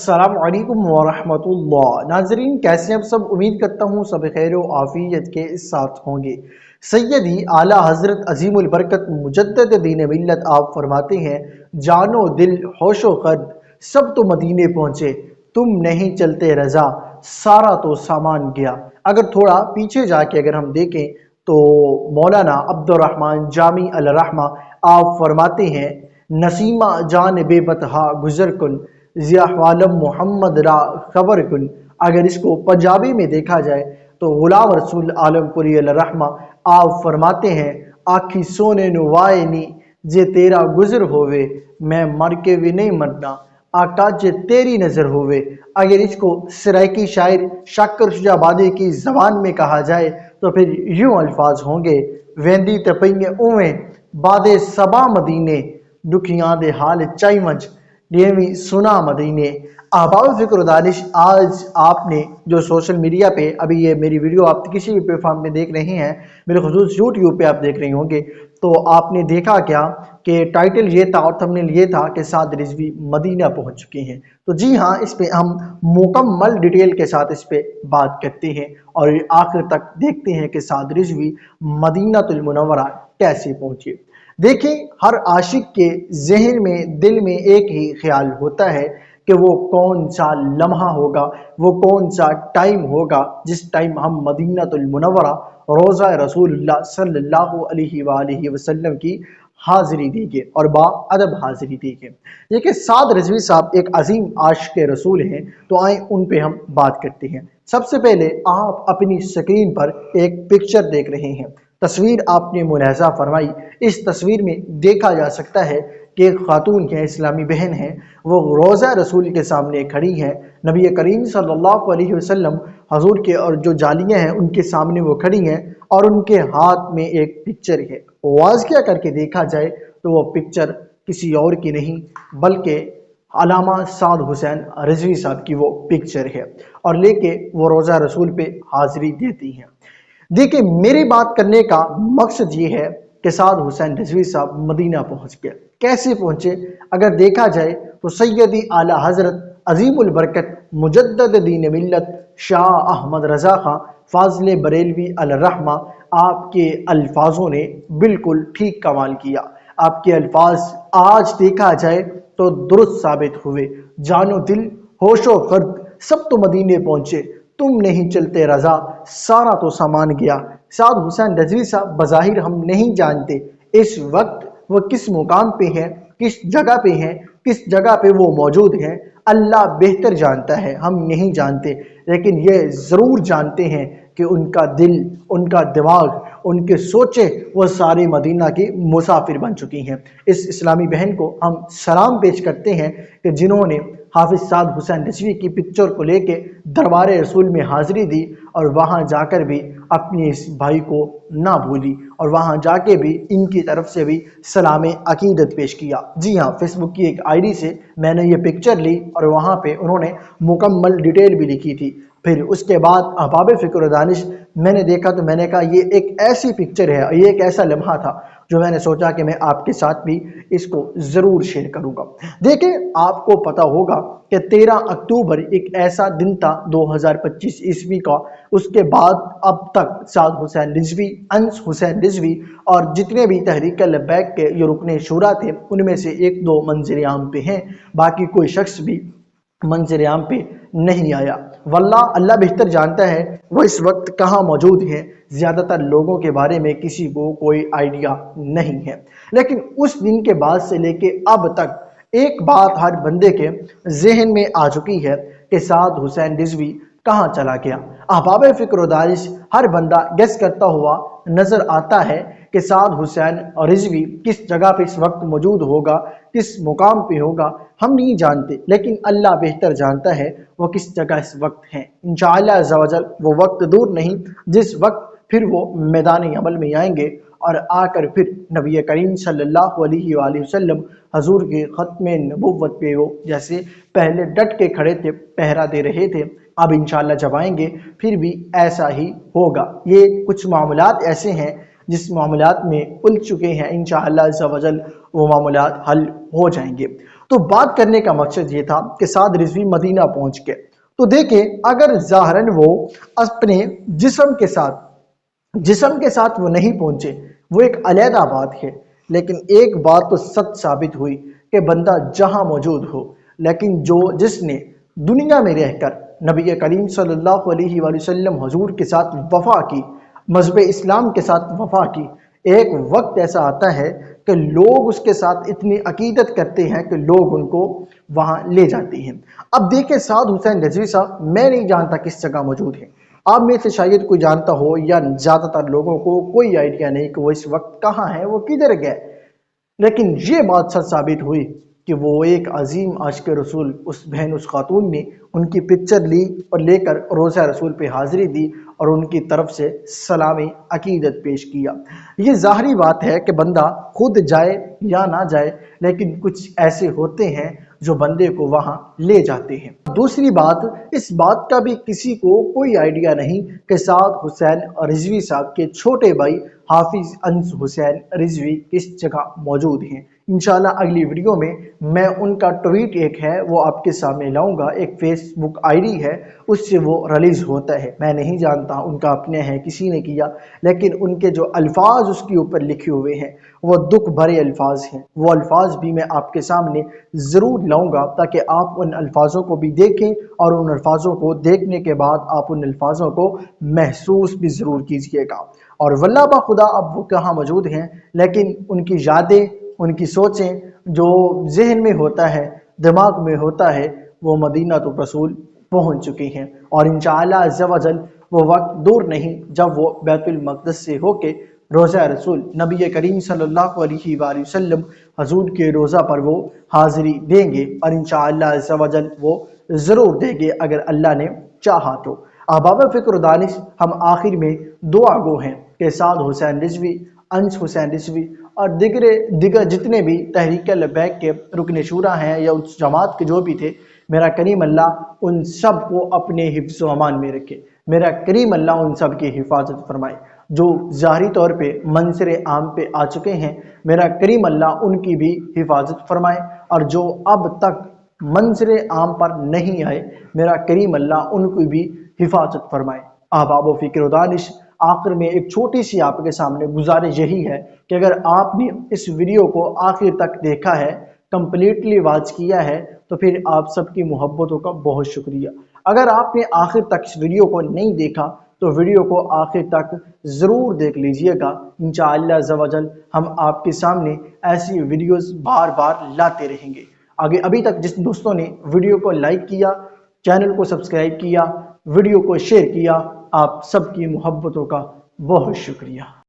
अस्सलाम वालेकुम वरहमतुल्लाह। नाजरीन, कैसे हैं आप सब? उम्मीद करता हूँ सब खैर व आफियत के साथ होंगे। सैयदी आला हजरत अजीमुल बरकत मुजद्दद दीन मिल्लत आप फरमाते हैं, जानो दिल होशो कद सब तो मदीने पहुँचे, तुम नहीं चलते रजा सारा तो सामान गया। अगर थोड़ा पीछे जाके अगर हम देखें तो मौलाना अब्दुर्रहमान जामी अल रहमा आप फरमाते हैं, नसीमा जान बेबतहा गुजर कुन ज़ियावालम मोहम्मद रा खबर कुन। अगर इसको पंजाबी में देखा जाए तो गुलाम रसूल आलमपुरी अल रहमा आप फरमाते हैं, आखी सोने नुवाए नी जे तेरा गुजर होवे, मैं मर के भी नहीं मरना आका जे तेरी नज़र होवे। अगर इसको सराइकी शायर शाकर शुजाबादी की ज़बान में कहा जाए तो फिर यूं अल्फाज होंगे, वेंदी तपइये उवें बादे सबा मदीने दुखियां दे हाल चाइमज डेवी सुना मदीने। अहबाब फ़िक्र दानिश, आज आपने जो सोशल मीडिया पे अभी ये मेरी वीडियो आप किसी भी प्लेटफॉर्म पे देख रहे हैं, मेरे खुसूस यूट्यूब पे आप देख रहे होंगे, तो आपने देखा क्या कि टाइटल ये था और थंबनेल ये था कि साद रिजवी मदीना पहुंच चुके हैं। तो जी हाँ, इस पे हम मुकम्मल डिटेल के साथ इस पे बात करते हैं और आखिर तक देखते हैं कि साद रिजवी मदीनातुल मुनव्वरा कैसे पहुंचे। देखिए, हर आशिक के जहन में दिल में एक ही ख्याल होता है कि वो कौन सा लम्हा होगा, वो कौन सा टाइम होगा जिस टाइम हम मदीनातुल मुनव्वरा रोज़ा रसूलुल्लाह सल्लल्लाहु अलैहि वसल्लम की हाजिरी देंगे और बाअदब हाजिरी देंगे। देखिए, साद रिजवी साहब एक अजीम आशिक रसूल हैं, तो आए उन पे हम बात करते हैं। सबसे पहले आप अपनी स्क्रीन पर एक पिक्चर देख रहे हैं, तस्वीर आपने मुलाहजा फरमाई। इस तस्वीर में देखा जा सकता है कि एक खातून है, इस्लामी बहन है, वो रोज़ा रसूल के सामने खड़ी हैं, नबी करीम सल्लल्लाहु अलैहि वसल्लम हजूर के और जो जालियाँ हैं उनके सामने वो खड़ी हैं और उनके हाथ में एक पिक्चर है। वाज़िया करके देखा जाए तो वो पिक्चर किसी और की नहीं बल्कि अलामा साद हुसैन रिजवी साहब की वो पिक्चर है और लेके वो रोज़ा रसूल पे हाजिरी देती हैं। देखिए, मेरी बात करने का मकसद ये है कि साद हुसैन रिजवी साहब मदीना पहुंच गए। कैसे पहुंचे? अगर देखा जाए तो सैयदी आला हजरत अजीमुल बरकत मुजद्दद दीन मिल्लत शाह अहमद रज़ा खां फाज़िल बरेलवी अल रहमा आपके अल्फाजों ने बिल्कुल ठीक कमाल किया। आपके अल्फाज आज देखा जाए तो दुरुस्त साबित हुए। जानो दिल होशो फर्द सब तो मदीने पहुंचे, तुम नहीं चलते रजा सारा तो सामान गया। साद हुसैन रिजवी साहब बज़ाहिर हम नहीं जानते इस वक्त वो किस मुकाम पे हैं, किस जगह पे हैं, किस जगह पे वो मौजूद हैं। अल्लाह बेहतर जानता है, हम नहीं जानते, लेकिन ये ज़रूर जानते हैं कि उनका दिल, उनका दिमाग, उनके सोचे वो सारे मदीना की मुसाफिर बन चुकी हैं। इस इस्लामी बहन को हम सलाम पेश करते हैं कि जिन्होंने हाफिज साद हुसैन रिजवी की पिक्चर को लेके दरबार रसूल में हाजिरी दी और वहाँ जाकर भी अपने इस भाई को ना भूली और वहाँ जाके भी इनकी तरफ से भी सलाम अकीदत पेश किया। जी हाँ, फेसबुक की एक आईडी से मैंने ये पिक्चर ली और वहाँ पे उन्होंने मुकम्मल डिटेल भी लिखी थी। फिर उसके बाद अहबाब फ़िक्र दानिश मैंने देखा तो मैंने कहा ये एक ऐसी पिक्चर है, ये एक ऐसा लम्हा था जो मैंने सोचा कि मैं आपके साथ भी इसको ज़रूर शेयर करूँगा। देखिए, आपको पता होगा कि 13 अक्टूबर एक ऐसा दिन था 2025 ईस्वी का, उसके बाद अब तक साद हुसैन रिजवी, अंस हुसैन रिजवी और जितने भी तहरीक लब्बैक के ये रुकने शुरा थे उनमें से एक दो मंज़िल आम पे हैं, बाकी कोई शख्स भी मंज़िल आम पे नहीं आया। वल्लाह अल्लाह बेहतर जानता है वो इस वक्त कहाँ मौजूद हैं। ज़्यादातर लोगों के बारे में किसी को कोई आइडिया नहीं है, लेकिन उस दिन के बाद से लेके अब तक एक बात हर बंदे के जहन में आ चुकी है कि साद हुसैन रिजवी कहाँ चला गया। अहबाब फ़िक्र दानिश हर बंदा गेस करता हुआ नज़र आता है कि साद हुसैन रिजवी किस जगह पे इस वक्त मौजूद होगा, किस मुकाम पे होगा, हम नहीं जानते, लेकिन अल्लाह बेहतर जानता है वो किस जगह इस वक्त हैं। इंशाअल्लाह अज़्ज़ा वजल वो वक्त दूर नहीं जिस वक्त फिर वो मैदान अमल में आएंगे और आकर फिर नबी करीम सल्लल्लाहु अलैहि वसल्लम हजूर के ख़त्म नबुव्वत पे वो जैसे पहले डट के खड़े थे, पहरा दे रहे थे, अब इंशाअल्लाह जब आएंगे फिर भी ऐसा ही होगा। ये कुछ मामलात ऐसे हैं जिस मामलात में उलझ चुके हैं, इंशाअल्लाह अज़्ज़ा वजल वो मामलात हल हो जाएंगे। تو بات کرنے کا مقصد یہ تھا کہ سعد رضوی مدینہ پہنچ کے تو دیکھیں اگر ظاہراً وہ اپنے جسم کے ساتھ وہ نہیں پہنچے وہ ایک علیحدہ بات ہے، لیکن ایک بات تو سچ ثابت ہوئی کہ بندہ جہاں موجود ہو، لیکن جس نے دنیا میں رہ کر نبی کریم صلی اللہ علیہ وآلہ وسلم حضور کے ساتھ وفا کی، مذہب اسلام کے ساتھ وفا کی، ایک وقت ایسا آتا ہے کہ لوگ اس کے ساتھ اتنی عقیدت کرتے ہیں کہ لوگ ان کو وہاں لے جاتے ہیں۔ اب دیکھیں سعد حسین رضوی صاحب میں نہیں جانتا کس جگہ موجود ہیں، آپ میں سے شاید کوئی جانتا ہو یا زیادہ تر لوگوں کو کوئی آئیڈیا نہیں کہ وہ اس وقت کہاں ہیں، وہ کدھر گئے، لیکن یہ بات سچ ثابت ہوئی کہ وہ ایک عظیم عاشق رسول اس بہن اس خاتون نے ان کی پکچر لی اور لے کر روضہ رسول پہ حاضری دی اور ان کی طرف سے سلام عقیدت پیش کیا۔ یہ ظاہری بات ہے کہ بندہ خود جائے یا نہ جائے، لیکن کچھ ایسے ہوتے ہیں جو بندے کو وہاں لے جاتے ہیں۔ دوسری بات، اس بات کا بھی کسی کو کوئی آئیڈیا نہیں کہ سعد حسین رضوی صاحب کے چھوٹے بھائی حافظ انس حسین رضوی کس جگہ موجود ہیں۔ انشاءاللہ اگلی ویڈیو میں میں ان کا ٹویٹ ایک ہے وہ آپ کے سامنے لاؤں گا، ایک فیس بک آئی ڈی ہے اس سے وہ ریلیز ہوتا ہے، میں نہیں جانتا ان کا اپنے ہے کسی نے کیا، لیکن ان کے جو الفاظ اس کے اوپر لکھے ہوئے ہیں وہ دکھ بھرے الفاظ ہیں، وہ الفاظ بھی میں آپ کے سامنے ضرور لاؤں گا تاکہ آپ ان الفاظوں کو بھی دیکھیں اور ان الفاظوں کو دیکھنے کے بعد آپ ان الفاظوں کو محسوس بھی ضرور کیجئے گا۔ اور واللہ بخدا اب وہ کہاں موجود ہیں، لیکن ان کی یادیں، ان کی سوچیں جو ذہن میں ہوتا ہے، دماغ میں ہوتا ہے، وہ مدینہ رسول پہنچ چکے ہیں، اور انشاءاللہ عز و جل وہ وقت دور نہیں جب وہ بیت المقدس سے ہو کے روضہ رسول نبی کریم صلی اللہ علیہ وآلہ وسلم حضور کے روضہ پر وہ حاضری دیں گے، اور انشاءاللہ عز و جل وہ ضرور دیں گے اگر اللہ نے چاہا تو۔ احباب فکر و دانش، ہم آخر میں دعا گو ہیں کہ سعد حسین رضوی، انس حسین رضوی اور دیگر جتنے بھی تحریک لبیک کے رکن شورا ہیں یا اس جماعت کے جو بھی تھے، میرا کریم اللہ ان سب کو اپنے حفظ و امان میں رکھے، میرا کریم اللہ ان سب کی حفاظت فرمائے۔ جو ظاہری طور پہ منظر عام پہ آ چکے ہیں، میرا کریم اللہ ان کی بھی حفاظت فرمائے، اور جو اب تک منظر عام پر نہیں آئے، میرا کریم اللہ ان کو بھی حفاظت فرمائے۔ احباب و فکر و دانش، آخر میں ایک چھوٹی سی آپ کے سامنے گزارش یہی ہے کہ اگر آپ نے اس ویڈیو کو آخر تک دیکھا ہے، کمپلیٹلی واچ کیا ہے، تو پھر آپ سب کی محبتوں کا بہت شکریہ۔ اگر آپ نے آخر تک اس ویڈیو کو نہیں دیکھا تو ویڈیو کو آخر تک ضرور دیکھ لیجئے گا، انشاءاللہ عز و جل ہم آپ کے سامنے ایسی ویڈیوز بار بار لاتے رہیں گے۔ ابھی تک جس دوستوں نے ویڈیو کو لائک کیا، چینل کو سبسکرائب کیا، ویڈیو کو شیئر کیا، آپ سب کی محبتوں کا بہت شکریہ۔